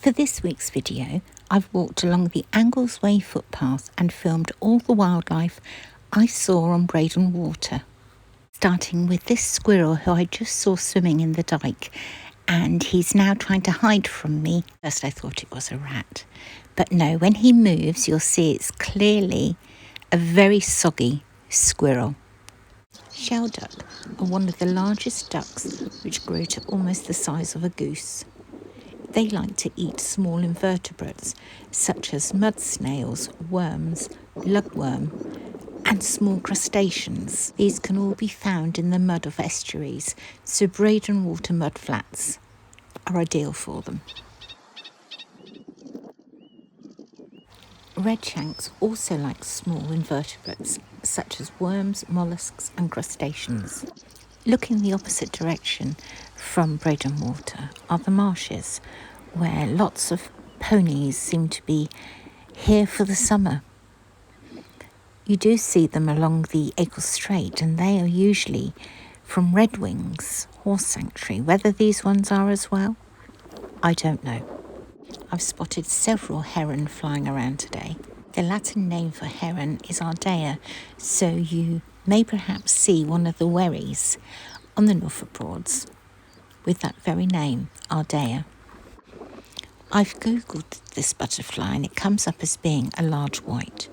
For this week's video, I've walked along the Anglesway footpath and filmed all the wildlife I saw on Breydon water. Starting with this squirrel who I just saw swimming in the dike, and he's now trying to hide from me. First I thought it was a rat, but no, when he moves you'll see it's clearly a very soggy squirrel. Shelduck are one of the largest ducks, which grow to almost the size of a goose. They like to eat small invertebrates such as mud snails, worms, lugworm and small crustaceans. These can all be found in the mud of estuaries, so Breydon water mudflats are ideal for them. Redshanks also like small invertebrates such as worms, molluscs and crustaceans. Looking the opposite direction from Breydon water are the marshes, where lots of ponies seem to be here for the summer. You do see them along the Eccles Strait, and they are usually from redwings, horse sanctuary. Whether these ones are as well, I don't know. I've spotted several heron flying around today. The Latin name for heron is ardea, so you may perhaps see one of the wherries on the Norfolk Broads with that very name, ardea. I've googled this butterfly and it comes up as being a large white.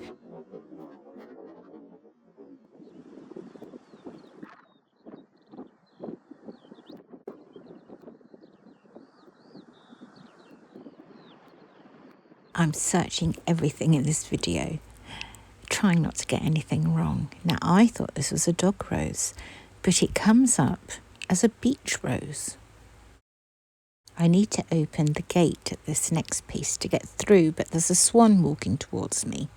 I'm searching everything in this video, trying not to get anything wrong. Now, I thought this was a dog rose, but it comes up as a beach rose. I need to open the gate at this next piece to get through, but there's a swan walking towards me.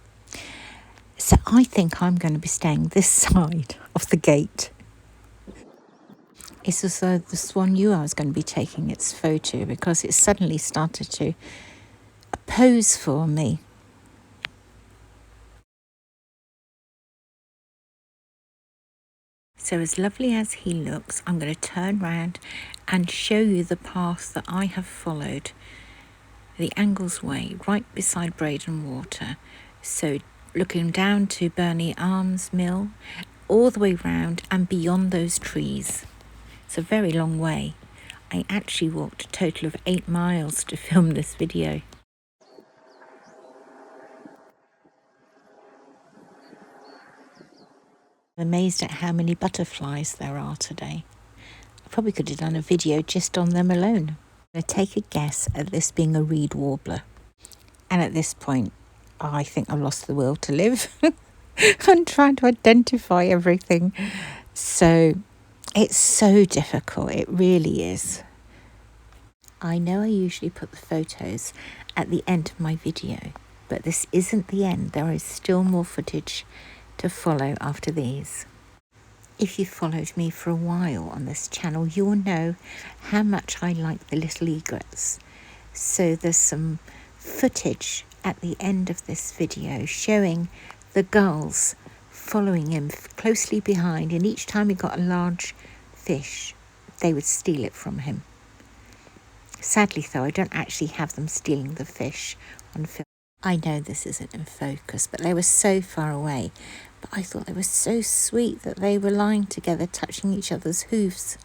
So I think I'm going to be staying this side of the gate. It's as though the swan knew I was going to be taking its photo because it suddenly started to pose for me. So as lovely as he looks, I'm going to turn round and show you the path that I have followed, the Anglesway, right beside Breydon water. So looking down to Burgh Arms Mill, all the way round and beyond those trees. It's a very long way. I actually walked a total of 8 miles to film this video. I'm amazed at how many butterflies there are today. I probably could have done a video just on them alone. I'm going to take a guess at this being a reed warbler. And at this point, I think I've lost the will to live. I'm trying to identify everything. So it's so difficult. It really is. I know I usually put the photos at the end of my video, but this isn't the end. There is still more footage to follow after these. If you've followed me for a while on this channel, you will know how much I like the Little Egrets. So there's some footage at the end of this video showing the gulls following him closely behind, and each time he got a large fish, they would steal it from him. Sadly though, I don't actually have them stealing the fish on film. I know this isn't in focus, but they were so far away. But I thought they were so sweet that they were lying together, touching each other's hooves.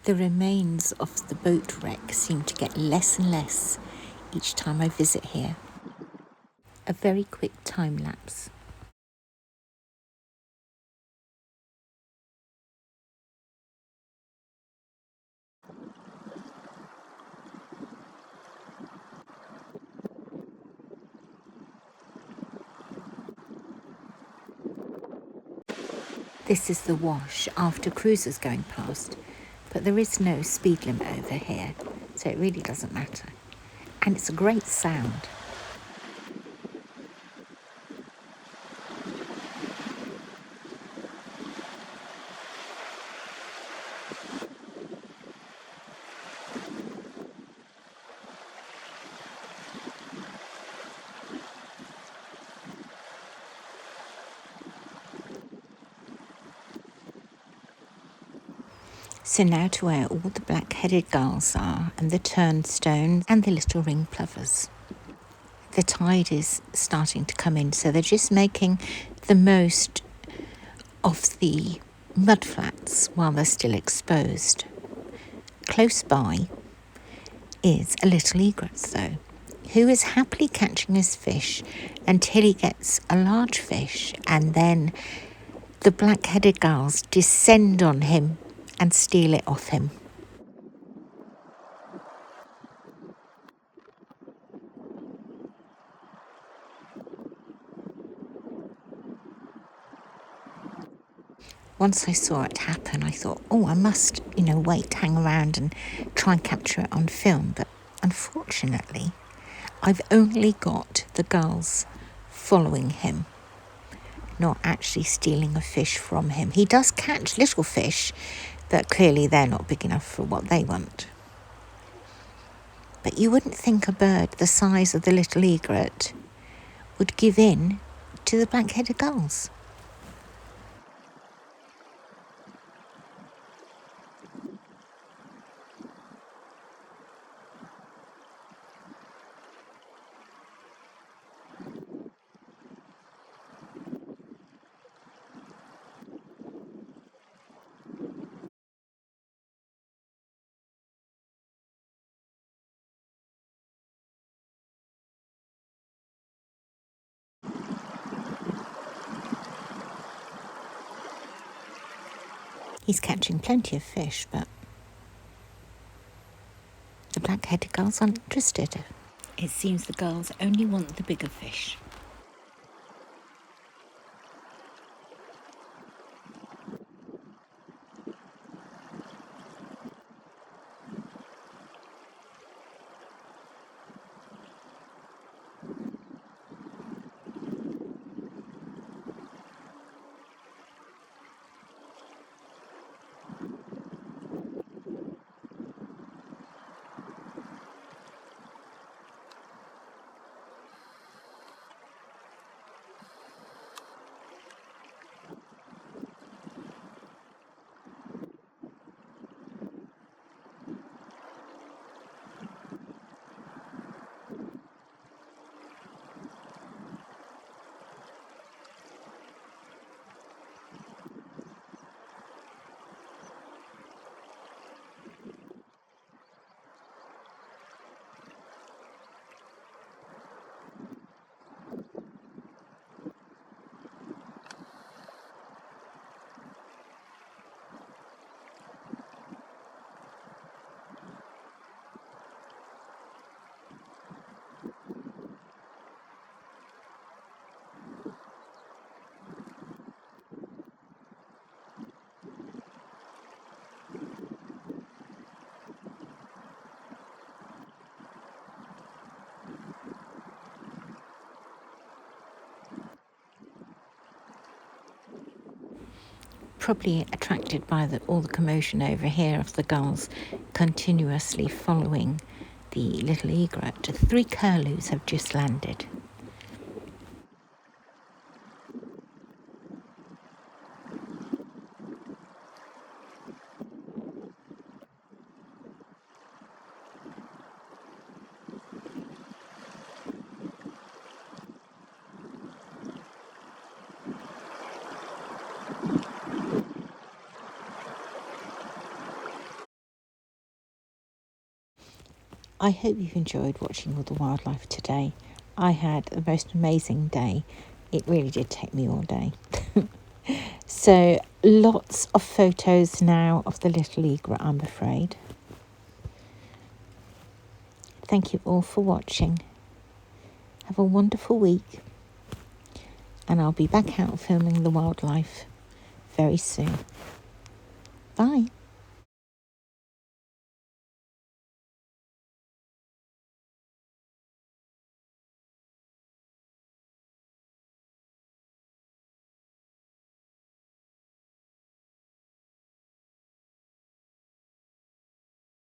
The remains of the boat wreck seem to get less and less each time I visit here. A very quick time lapse. This is the wash after cruisers going past, but there is no speed limit over here, so it really doesn't matter. And it's a great sound. So now to where all the black-headed gulls are, and the turnstones and the little ring plovers. The tide is starting to come in, so they're just making the most of the mudflats while they're still exposed. Close by is a little egret, though, who is happily catching his fish until he gets a large fish, and then the black-headed gulls descend on him and steal it off him. Once I saw it happen, I thought, oh, I must, wait, hang around and try and capture it on film. But unfortunately, I've only got the gulls following him, not actually stealing a fish from him. He does catch little fish, but clearly they're not big enough for what they want. But you wouldn't think a bird the size of the little egret would give in to the black-headed gulls. He's catching plenty of fish, but the black-headed gulls aren't interested. It seems the gulls only want the bigger fish. Probably attracted by all the commotion over here of the gulls continuously following the little egret. 3 curlews have just landed. I hope you've enjoyed watching all the wildlife today. I had the most amazing day. It really did take me all day. So lots of photos now of the little egret, I'm afraid. Thank you all for watching. Have a wonderful week. And I'll be back out filming the wildlife very soon. Bye.